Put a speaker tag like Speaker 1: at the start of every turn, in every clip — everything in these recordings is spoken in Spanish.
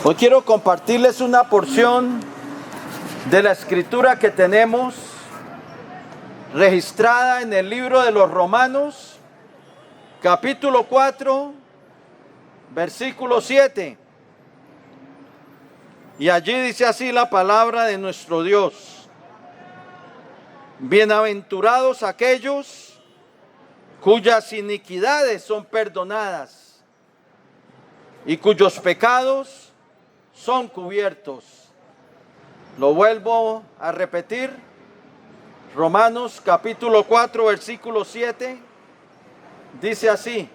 Speaker 1: Hoy quiero compartirles una porción de la escritura que tenemos registrada en el libro de los Romanos, capítulo 4, versículo 7. Y allí dice así la palabra de nuestro Dios: bienaventurados aquellos cuyas iniquidades son perdonadas y cuyos pecados son cubiertos. Lo vuelvo a repetir. Romanos capítulo 4 versículo 7 dice así: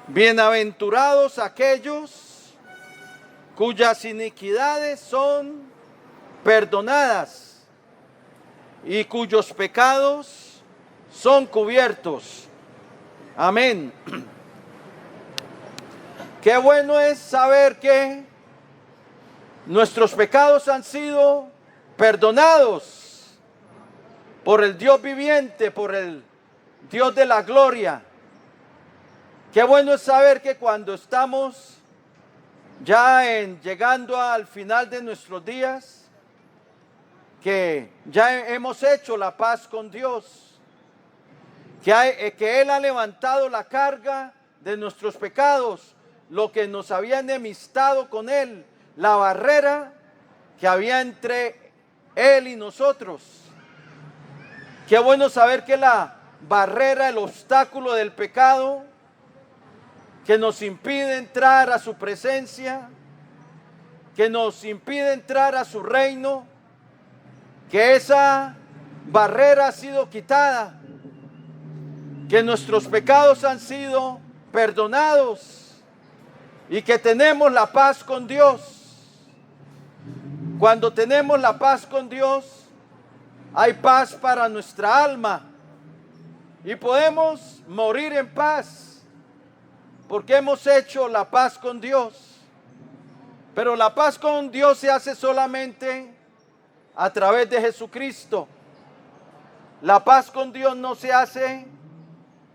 Speaker 1: bienaventurados aquellos cuyas iniquidades son perdonadas y cuyos pecados son cubiertos. Amén. Qué bueno es saber que nuestros pecados han sido perdonados por el Dios viviente, por el Dios de la gloria. Qué bueno es saber que cuando estamos ya llegando al final de nuestros días, que ya hemos hecho la paz con Dios, que Él ha levantado la carga de nuestros pecados, lo que nos había enemistado con Él, la barrera que había entre Él y nosotros. Qué bueno saber que la barrera, el obstáculo del pecado que nos impide entrar a su presencia, que nos impide entrar a su reino, que esa barrera ha sido quitada, que nuestros pecados han sido perdonados y que tenemos la paz con Dios. Cuando tenemos la paz con Dios, hay paz para nuestra alma y podemos morir en paz porque hemos hecho la paz con Dios. Pero la paz con Dios se hace solamente a través de Jesucristo. La paz con Dios no se hace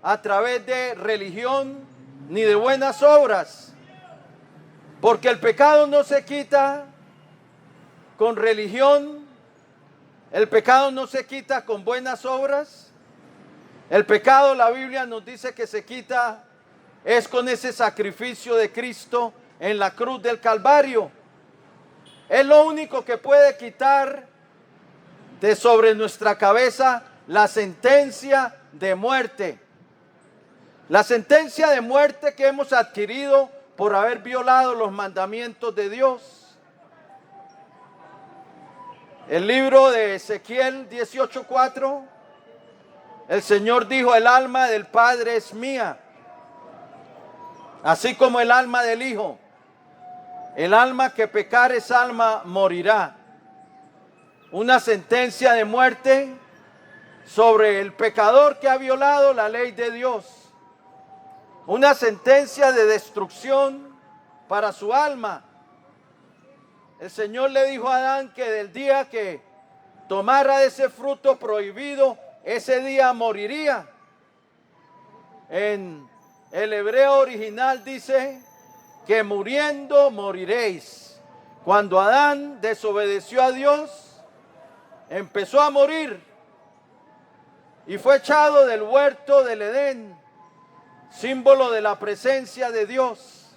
Speaker 1: a través de religión ni de buenas obras, porque el pecado no se quita con religión, el pecado no se quita con buenas obras. El pecado, la Biblia nos dice que se quita es con ese sacrificio de Cristo en la cruz del Calvario. Es lo único que puede quitar de sobre nuestra cabeza la sentencia de muerte. La sentencia de muerte que hemos adquirido por haber violado los mandamientos de Dios. El libro de Ezequiel 18:4, el Señor dijo: el alma del Padre es mía, así como el alma del Hijo. El alma que pecare, esa alma morirá. Una sentencia de muerte sobre el pecador que ha violado la ley de Dios. Una sentencia de destrucción para su alma. El Señor le dijo a Adán que del día que tomara de ese fruto prohibido, ese día moriría. En el hebreo original dice que muriendo moriréis. Cuando Adán desobedeció a Dios, empezó a morir y fue echado del huerto del Edén, símbolo de la presencia de Dios.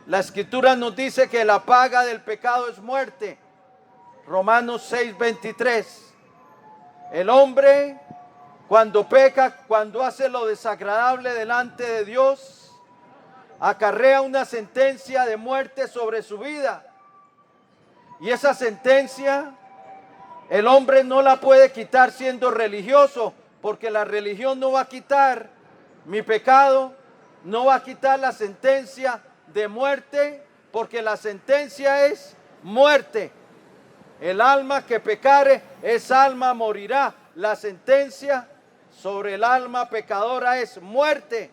Speaker 1: La Escritura nos dice que la paga del pecado es muerte. Romanos 6:23. El hombre, cuando peca, cuando hace lo desagradable delante de Dios, acarrea una sentencia de muerte sobre su vida. Y esa sentencia, el hombre no la puede quitar siendo religioso, porque la religión no va a quitar mi pecado, no va a quitar la sentencia de muerte, porque la sentencia es muerte. El alma que pecare, esa alma morirá. La sentencia sobre el alma pecadora es muerte.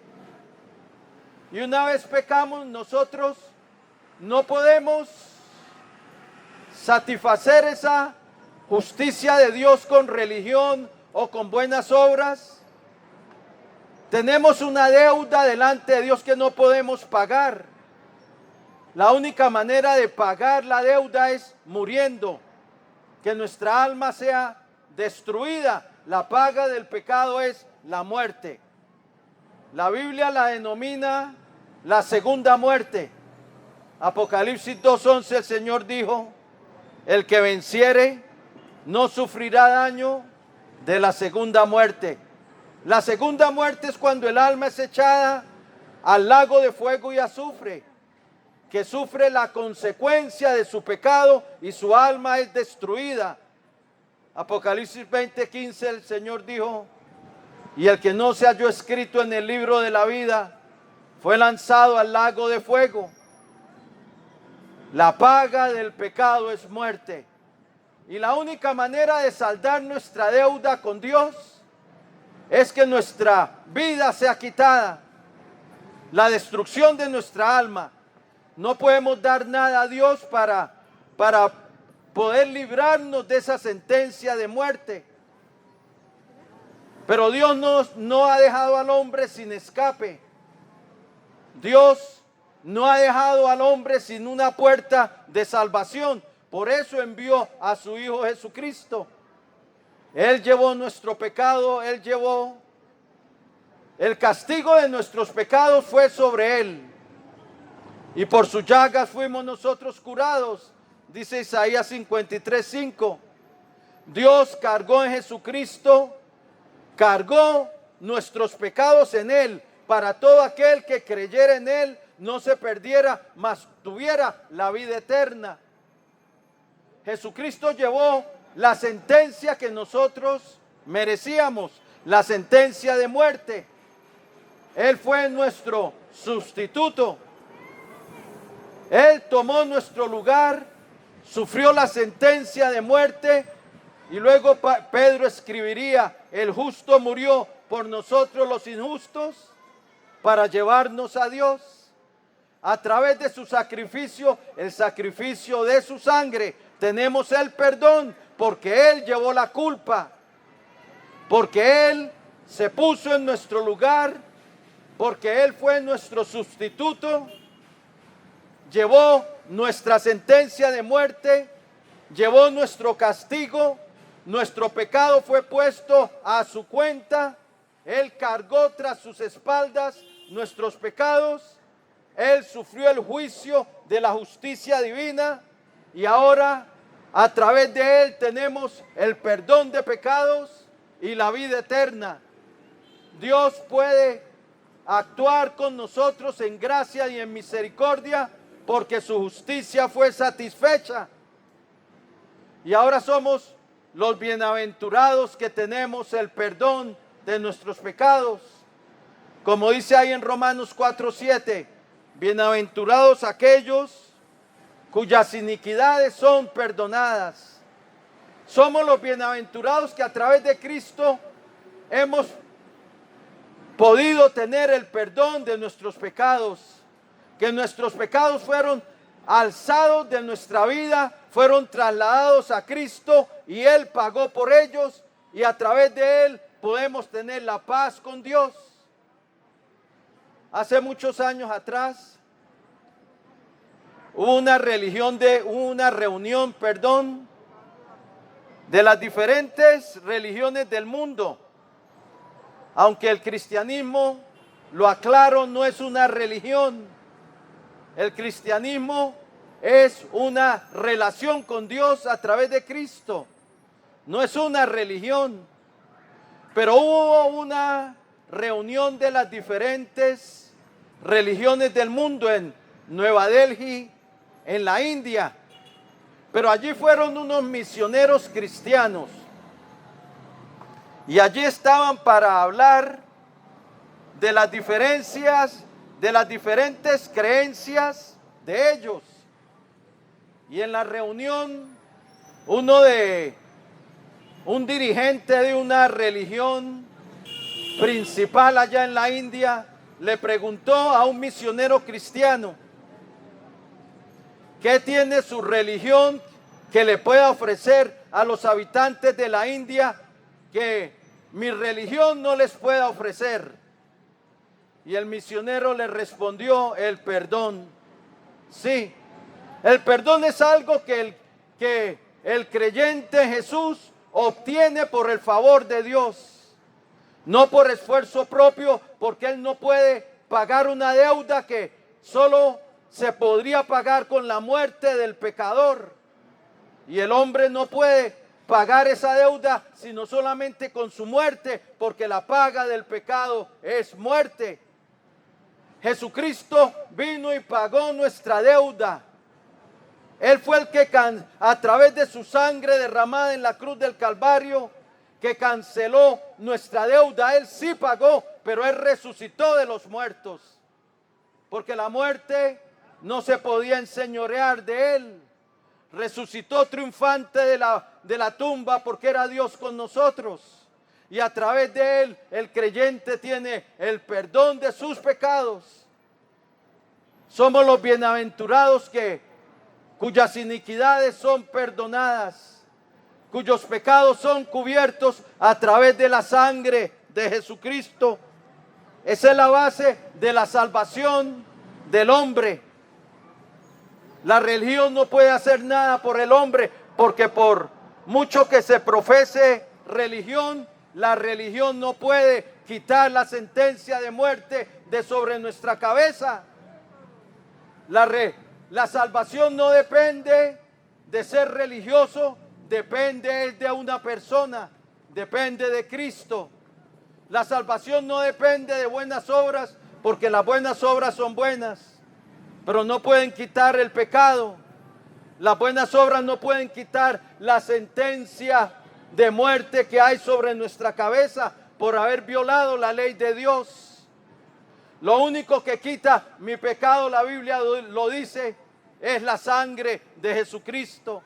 Speaker 1: Y una vez pecamos, nosotros no podemos satisfacer esa justicia de Dios con religión o con buenas obras. Tenemos una deuda delante de Dios que no podemos pagar. La única manera de pagar la deuda es muriendo, que nuestra alma sea destruida. La paga del pecado es la muerte. La Biblia la denomina la segunda muerte. Apocalipsis 2:11, el Señor dijo: el que venciere no sufrirá daño de la segunda muerte. La segunda muerte es cuando el alma es echada al lago de fuego y azufre, que sufre la consecuencia de su pecado y su alma es destruida. Apocalipsis 20:15, el Señor dijo: y el que no se halló escrito en el libro de la vida fue lanzado al lago de fuego. La paga del pecado es muerte. Y la única manera de saldar nuestra deuda con Dios es que nuestra vida sea quitada. La destrucción de nuestra alma. No podemos dar nada a Dios para poder librarnos de esa sentencia de muerte. Pero Dios no ha dejado al hombre sin escape. Dios no ha dejado al hombre sin una puerta de salvación. Por eso envió a su Hijo Jesucristo. Él llevó nuestro pecado, Él llevó el castigo de nuestros pecados, fue sobre Él. Y por sus llagas fuimos nosotros curados, dice Isaías 53:5. Dios cargó en Jesucristo, cargó nuestros pecados en Él, para todo aquel que creyera en Él no se perdiera, mas tuviera la vida eterna. Jesucristo llevó la sentencia que nosotros merecíamos, la sentencia de muerte. Él fue nuestro sustituto. Él tomó nuestro lugar, sufrió la sentencia de muerte y luego Pedro escribiría: el justo murió por nosotros los injustos para llevarnos a Dios. A través de su sacrificio, el sacrificio de su sangre, tenemos el perdón porque Él llevó la culpa, porque Él se puso en nuestro lugar, porque Él fue nuestro sustituto, llevó nuestra sentencia de muerte, llevó nuestro castigo, nuestro pecado fue puesto a su cuenta, Él cargó tras sus espaldas nuestros pecados, Él sufrió el juicio de la justicia divina y ahora a través de Él tenemos el perdón de pecados y la vida eterna. Dios puede actuar con nosotros en gracia y en misericordia porque su justicia fue satisfecha. Y ahora somos los bienaventurados que tenemos el perdón de nuestros pecados. Como dice ahí en Romanos 4:7, bienaventurados aquellos cuyas iniquidades son perdonadas. Somos los bienaventurados que a través de Cristo hemos podido tener el perdón de nuestros pecados, que nuestros pecados fueron alzados de nuestra vida, fueron trasladados a Cristo y Él pagó por ellos y a través de Él podemos tener la paz con Dios. Hace muchos años atrás hubo una reunión de las diferentes religiones del mundo. Aunque el cristianismo, lo aclaro, no es una religión. El cristianismo es una relación con Dios a través de Cristo. No es una religión. Pero hubo una reunión de las diferentes religiones del mundo en Nueva Delhi, en la India. Pero allí fueron unos misioneros cristianos. Y allí estaban para hablar de las diferencias, de las diferentes creencias de ellos. Y en la reunión, un dirigente de una religión principal allá en la India, le preguntó a un misionero cristiano: ¿qué tiene su religión que le pueda ofrecer a los habitantes de la India que mi religión no les pueda ofrecer? Y el misionero le respondió: el perdón. Sí, el perdón es algo que el creyente en Jesús obtiene por el favor de Dios, no por esfuerzo propio, porque él no puede pagar una deuda que solo se podría pagar con la muerte del pecador. Y el hombre no puede pagar esa deuda sino solamente con su muerte, porque la paga del pecado es muerte. Jesucristo vino y pagó nuestra deuda. Él fue el que a través de su sangre derramada en la cruz del Calvario, que canceló nuestra deuda. Él sí pagó, pero Él resucitó de los muertos, porque la muerte no se podía enseñorear de Él. Resucitó triunfante de la tumba, porque era Dios con nosotros. Y a través de Él el creyente tiene el perdón de sus pecados. Somos los bienaventurados cuyas iniquidades son perdonadas, cuyos pecados son cubiertos a través de la sangre de Jesucristo. Esa es la base de la salvación del hombre. La religión no puede hacer nada por el hombre, porque por mucho que se profese religión, la religión no puede quitar la sentencia de muerte de sobre nuestra cabeza. La salvación no depende de ser religioso, depende de una persona, depende de Cristo. La salvación no depende de buenas obras, porque las buenas obras son buenas, pero no pueden quitar el pecado. Las buenas obras no pueden quitar la sentencia de muerte que hay sobre nuestra cabeza por haber violado la ley de Dios. Lo único que quita mi pecado, la Biblia lo dice, es la sangre de Jesucristo,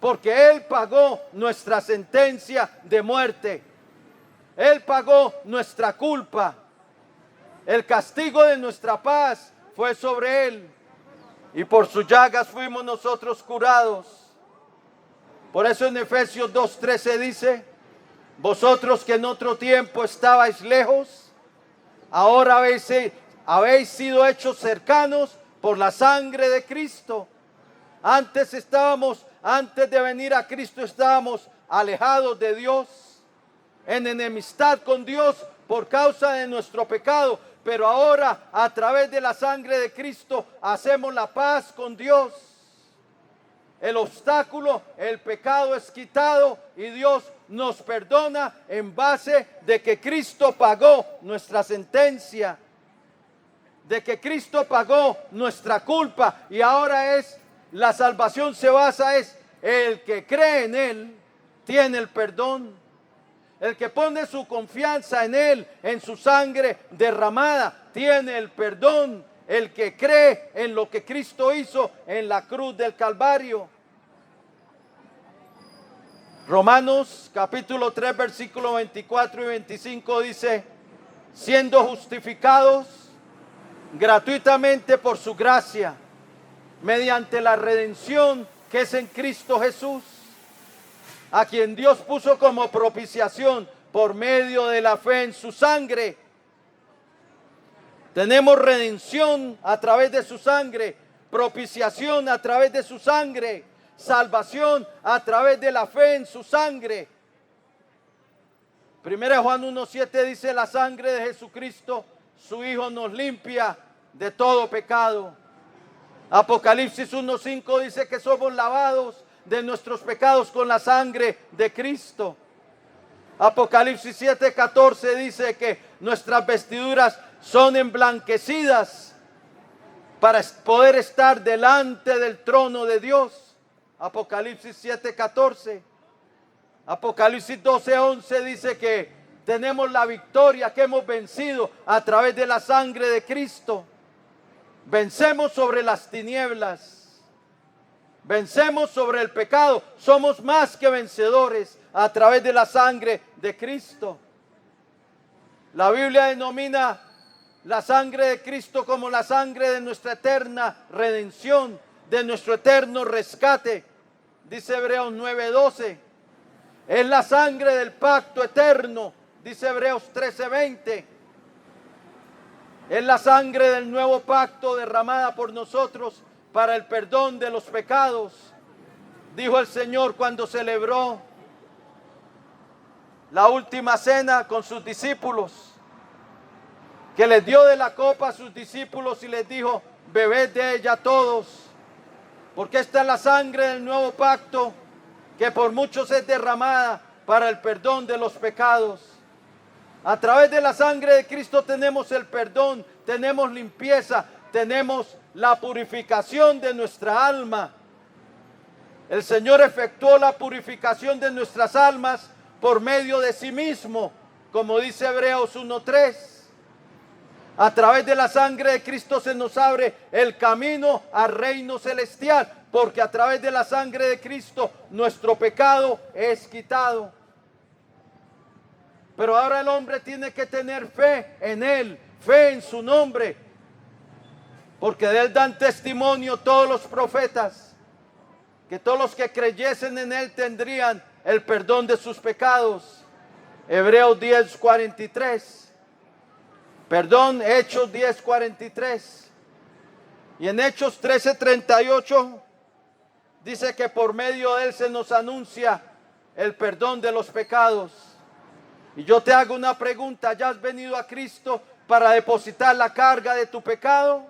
Speaker 1: porque Él pagó nuestra sentencia de muerte. Él pagó nuestra culpa. El castigo de nuestra paz fue sobre Él, y por sus llagas fuimos nosotros curados. Por eso en Efesios 2:13 dice: vosotros que en otro tiempo estabais lejos, ahora habéis sido hechos cercanos por la sangre de Cristo. Antes de venir a Cristo estábamos alejados de Dios, en enemistad con Dios por causa de nuestro pecado. Pero ahora, a través de la sangre de Cristo, hacemos la paz con Dios. El obstáculo, el pecado es quitado y Dios nos perdona en base de que Cristo pagó nuestra sentencia, de que Cristo pagó nuestra culpa. Y ahora la salvación se basa el que cree en Él tiene el perdón. El que pone su confianza en Él, en su sangre derramada, tiene el perdón. El que cree en lo que Cristo hizo en la cruz del Calvario. Romanos capítulo 3, versículos 24 y 25 dice: siendo justificados gratuitamente por su gracia, mediante la redención que es en Cristo Jesús, a quien Dios puso como propiciación por medio de la fe en su sangre. Tenemos redención a través de su sangre, propiciación a través de su sangre, salvación a través de la fe en su sangre. 1 Juan 1:7 dice: la sangre de Jesucristo, su Hijo, nos limpia de todo pecado. Apocalipsis 1:5 dice que somos lavados de nuestros pecados con la sangre de Cristo. Apocalipsis 7:14 dice que nuestras vestiduras son emblanquecidas para poder estar delante del trono de Dios. Apocalipsis 7:14. Apocalipsis 12:11 dice que tenemos la victoria, que hemos vencido a través de la sangre de Cristo. Vencemos sobre las tinieblas. Vencemos sobre el pecado. Somos más que vencedores a través de la sangre de Cristo. La Biblia denomina la sangre de Cristo como la sangre de nuestra eterna redención, de nuestro eterno rescate. Dice Hebreos 9:12. Es la sangre del pacto eterno, dice Hebreos 13:20. Es la sangre del nuevo pacto derramada por nosotros para el perdón de los pecados. Dijo el Señor cuando celebró la última cena con sus discípulos, que les dio de la copa a sus discípulos y les dijo: bebed de ella todos, porque esta es la sangre del nuevo pacto que por muchos es derramada para el perdón de los pecados. A través de la sangre de Cristo tenemos el perdón, tenemos limpieza, tenemos la purificación de nuestra alma. El Señor efectuó la purificación de nuestras almas por medio de sí mismo, como dice Hebreos 1:3. A través de la sangre de Cristo se nos abre el camino al reino celestial, porque a través de la sangre de Cristo nuestro pecado es quitado. Pero ahora el hombre tiene que tener fe en Él, fe en su nombre, porque de Él dan testimonio todos los profetas, que todos los que creyesen en Él tendrían el perdón de sus pecados. Hebreos 10:43. Perdón, Hechos 10:43. Y en Hechos 13:38 dice que por medio de Él se nos anuncia el perdón de los pecados. Y yo te hago una pregunta: ¿ya has venido a Cristo para depositar la carga de tu pecado?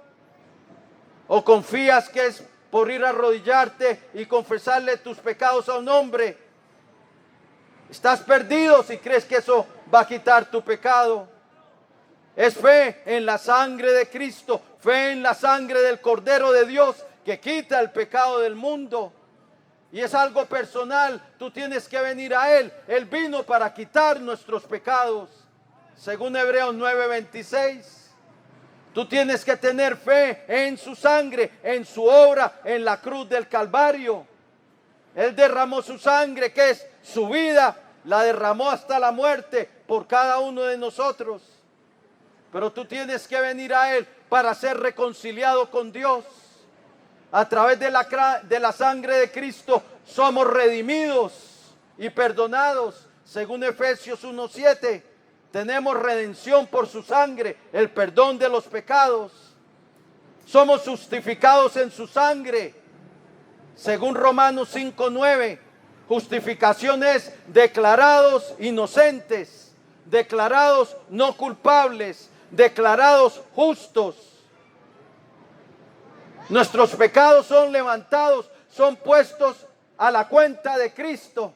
Speaker 1: ¿O confías que es por ir a arrodillarte y confesarle tus pecados a un hombre? Estás perdido si crees que eso va a quitar tu pecado. Es fe en la sangre de Cristo, fe en la sangre del Cordero de Dios que quita el pecado del mundo. Y es algo personal, tú tienes que venir a Él. Él vino para quitar nuestros pecados. Según Hebreos 9:26. Tú tienes que tener fe en su sangre, en su obra en la cruz del Calvario. Él derramó su sangre, que es su vida, la derramó hasta la muerte por cada uno de nosotros. Pero tú tienes que venir a Él para ser reconciliado con Dios. A través de la sangre de Cristo somos redimidos y perdonados. Según Efesios 1:7, tenemos redención por su sangre, el perdón de los pecados. Somos justificados en su sangre. Según Romanos 5:9, justificación es declarados inocentes, declarados no culpables, declarados justos. Nuestros pecados son levantados, son puestos a la cuenta de Cristo.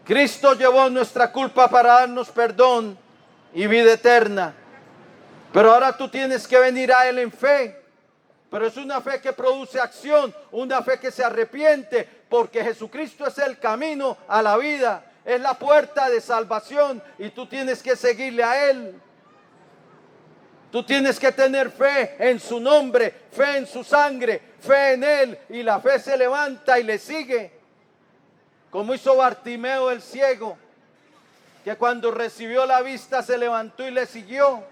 Speaker 1: Cristo llevó nuestra culpa para darnos perdón y vida eterna. Pero ahora tú tienes que venir a Él en fe. Pero es una fe que produce acción, una fe que se arrepiente, porque Jesucristo es el camino a la vida, es la puerta de salvación y tú tienes que seguirle a Él. Tú tienes que tener fe en su nombre, fe en su sangre, fe en Él, y la fe se levanta y le sigue. Como hizo Bartimeo el ciego, que cuando recibió la vista se levantó y le siguió.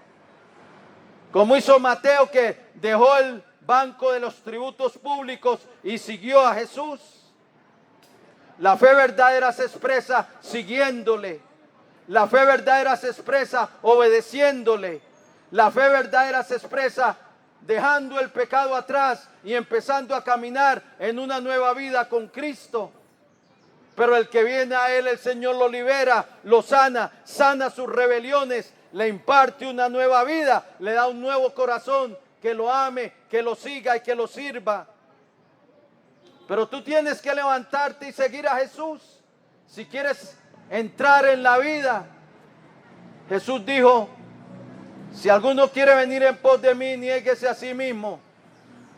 Speaker 1: Como hizo Mateo, que dejó el banco de los tributos públicos y siguió a Jesús. La fe verdadera se expresa siguiéndole. La fe verdadera se expresa obedeciéndole. La fe verdadera se expresa dejando el pecado atrás y empezando a caminar en una nueva vida con Cristo. Pero el que viene a Él, el Señor lo libera, lo sana, sana sus rebeliones, le imparte una nueva vida, le da un nuevo corazón que lo ame, que lo siga y que lo sirva. Pero tú tienes que levantarte y seguir a Jesús si quieres entrar en la vida. Jesús dijo: si alguno quiere venir en pos de mí, niéguese a sí mismo,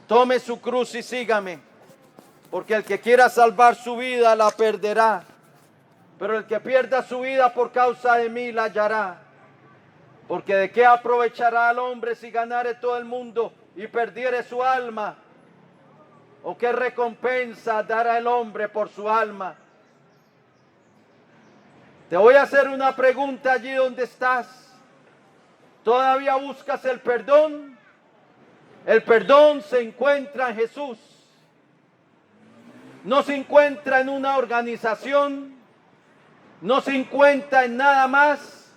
Speaker 1: tome su cruz y sígame. Porque el que quiera salvar su vida la perderá, pero el que pierda su vida por causa de mí la hallará. Porque de qué aprovechará al hombre si ganare todo el mundo y perdiere su alma, o qué recompensa dará el hombre por su alma. Te voy a hacer una pregunta allí donde estás. ¿Todavía buscas el perdón? El perdón se encuentra en Jesús. No se encuentra en una organización, No se encuentra en nada más,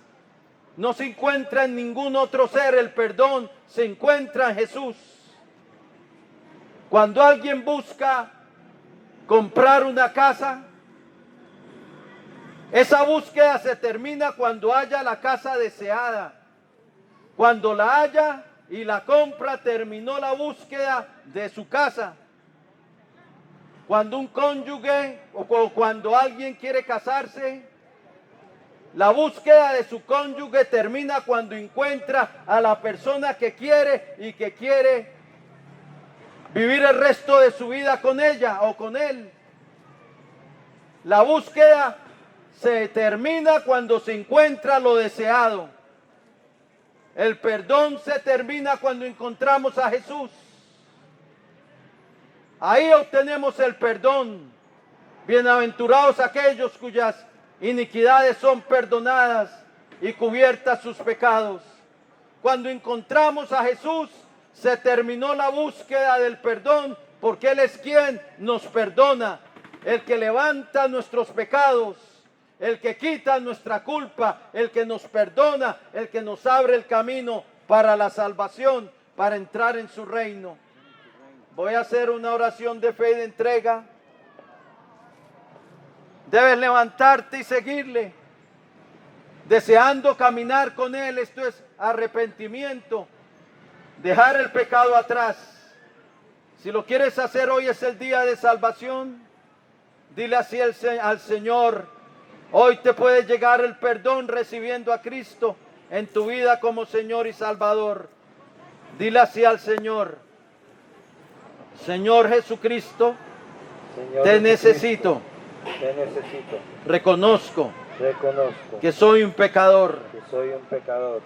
Speaker 1: no se encuentra en ningún otro ser. El perdón se encuentra en Jesús. Cuando alguien busca comprar una casa, esa búsqueda se termina cuando haya la casa deseada. Cuando la haya y la compra, terminó la búsqueda de su casa. Cuando un cónyuge o cuando alguien quiere casarse, la búsqueda de su cónyuge termina cuando encuentra a la persona que quiere y que quiere vivir el resto de su vida con ella o con él. La búsqueda se termina cuando se encuentra lo deseado. El perdón se termina cuando encontramos a Jesús. Ahí obtenemos el perdón. Bienaventurados aquellos cuyas iniquidades son perdonadas y cubiertas sus pecados. Cuando encontramos a Jesús, se terminó la búsqueda del perdón, porque Él es quien nos perdona, el que levanta nuestros pecados, el que quita nuestra culpa, el que nos perdona, el que nos abre el camino para la salvación, para entrar en su reino. Voy a hacer una oración de fe y de entrega. Debes levantarte y seguirle, deseando caminar con Él. Esto es arrepentimiento, dejar el pecado atrás. Si lo quieres hacer, hoy es el día de salvación. Dile así al Señor: hoy te puede llegar el perdón recibiendo a Cristo en tu vida como Señor y Salvador. Dile así al Señor: Señor Jesucristo, te necesito.
Speaker 2: Te necesito.
Speaker 1: Reconozco
Speaker 2: Reconozco
Speaker 1: que soy un pecador,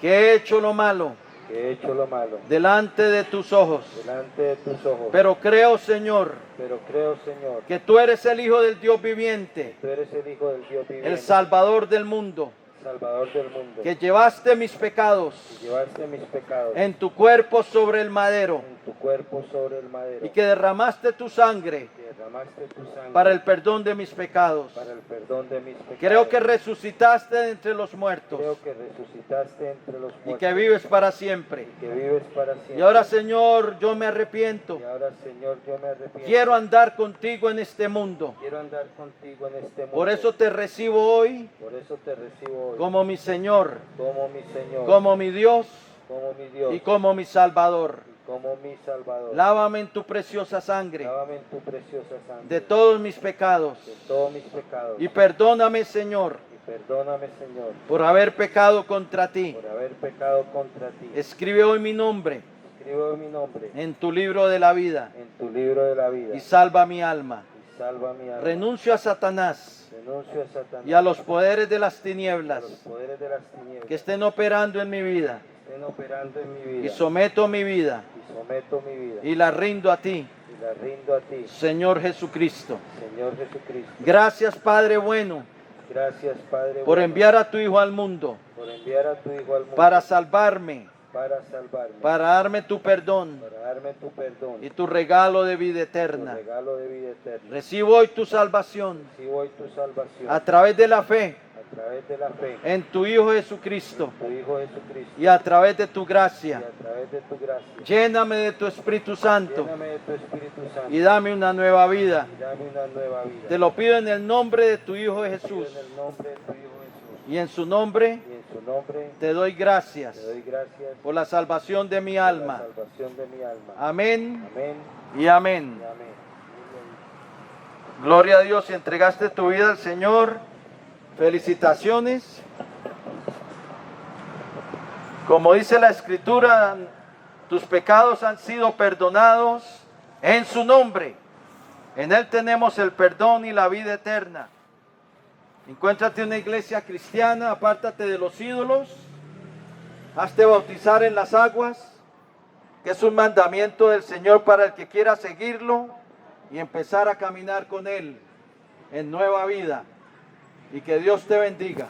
Speaker 2: que
Speaker 1: he hecho lo malo
Speaker 2: que he hecho lo malo
Speaker 1: delante de tus ojos.
Speaker 2: delante de tus ojos.
Speaker 1: Pero creo, Señor,
Speaker 2: creo, Señor,
Speaker 1: que tú eres el Hijo del Dios viviente,
Speaker 2: tú eres el Hijo del Dios viviente,
Speaker 1: el Salvador del mundo,
Speaker 2: Salvador del mundo,
Speaker 1: que llevaste mis pecados
Speaker 2: que llevaste mis pecados
Speaker 1: en tu cuerpo sobre el madero
Speaker 2: en tu cuerpo sobre el madero,
Speaker 1: y que derramaste tu sangre
Speaker 2: que derramaste tu sangre
Speaker 1: para el perdón de mis pecados.
Speaker 2: para el perdón de mis pecados.
Speaker 1: Creo que resucitaste de entre los muertos
Speaker 2: Creo que resucitaste entre los
Speaker 1: y
Speaker 2: muertos
Speaker 1: que vives para siempre.
Speaker 2: y que vives para siempre.
Speaker 1: Y ahora, Señor, yo me arrepiento.
Speaker 2: Y ahora, Señor, yo me arrepiento.
Speaker 1: Quiero andar contigo en este mundo.
Speaker 2: Quiero andar contigo en este mundo.
Speaker 1: Por eso te recibo hoy
Speaker 2: Por eso te recibo hoy
Speaker 1: como mi Señor,
Speaker 2: como mi Señor,
Speaker 1: como mi Dios
Speaker 2: como mi Dios
Speaker 1: y como mi Salvador.
Speaker 2: y como mi Salvador.
Speaker 1: Lávame en tu preciosa sangre
Speaker 2: Lávame en tu preciosa sangre
Speaker 1: de todos mis pecados
Speaker 2: de todos mis pecados
Speaker 1: y perdóname, Señor,
Speaker 2: y perdóname, Señor,
Speaker 1: por haber pecado contra ti.
Speaker 2: por haber pecado contra ti.
Speaker 1: Escribe hoy mi nombre
Speaker 2: Escribe mi nombre
Speaker 1: en tu libro de la vida
Speaker 2: en tu libro de la vida
Speaker 1: y salva mi alma.
Speaker 2: y salva mi alma.
Speaker 1: Renuncio a Satanás
Speaker 2: Renuncio a Satanás
Speaker 1: y a los poderes de las
Speaker 2: y a
Speaker 1: tinieblas
Speaker 2: los poderes de las tinieblas
Speaker 1: que estén operando en mi vida,
Speaker 2: que estén operando en mi vida
Speaker 1: y someto mi vida
Speaker 2: y someto mi vida
Speaker 1: y la rindo a ti,
Speaker 2: y la rindo a ti,
Speaker 1: Señor Jesucristo.
Speaker 2: Señor Jesucristo.
Speaker 1: Gracias, Padre bueno,
Speaker 2: Gracias, Padre
Speaker 1: por
Speaker 2: bueno,
Speaker 1: enviar a tu Hijo al mundo
Speaker 2: por enviar a tu Hijo al mundo
Speaker 1: para salvarme,
Speaker 2: para salvarme,
Speaker 1: para darme tu perdón
Speaker 2: para darme tu perdón
Speaker 1: y tu regalo de vida
Speaker 2: tu
Speaker 1: eterna.
Speaker 2: regalo de vida eterna.
Speaker 1: Recibo hoy tu salvación
Speaker 2: Recibo hoy tu salvación
Speaker 1: a través de la fe
Speaker 2: a través de la fe
Speaker 1: en tu Hijo Jesucristo
Speaker 2: en tu Hijo Jesucristo
Speaker 1: y a través de tu
Speaker 2: y
Speaker 1: gracia.
Speaker 2: a través de tu gracia.
Speaker 1: Lléname de tu Espíritu Santo
Speaker 2: Lléname de tu Espíritu Santo
Speaker 1: y dame una nueva vida.
Speaker 2: y dame una nueva vida.
Speaker 1: Te lo pido en el nombre de tu Hijo
Speaker 2: Pido
Speaker 1: Jesús,
Speaker 2: en el nombre de tu Hijo Jesús
Speaker 1: y en su nombre
Speaker 2: y en su nombre
Speaker 1: te doy gracias
Speaker 2: te doy gracias
Speaker 1: por la salvación de mi
Speaker 2: por la
Speaker 1: alma.
Speaker 2: salvación de mi alma.
Speaker 1: Amén
Speaker 2: Amén
Speaker 1: y amén.
Speaker 2: y amén.
Speaker 1: Gloria a Dios, si entregaste tu vida al Señor, felicitaciones. Como dice la Escritura, tus pecados han sido perdonados en su nombre. En Él tenemos el perdón y la vida eterna. Encuéntrate una iglesia cristiana, apártate de los ídolos, hazte bautizar en las aguas, que es un mandamiento del Señor para el que quiera seguirlo y empezar a caminar con Él en nueva vida. Y que Dios te bendiga.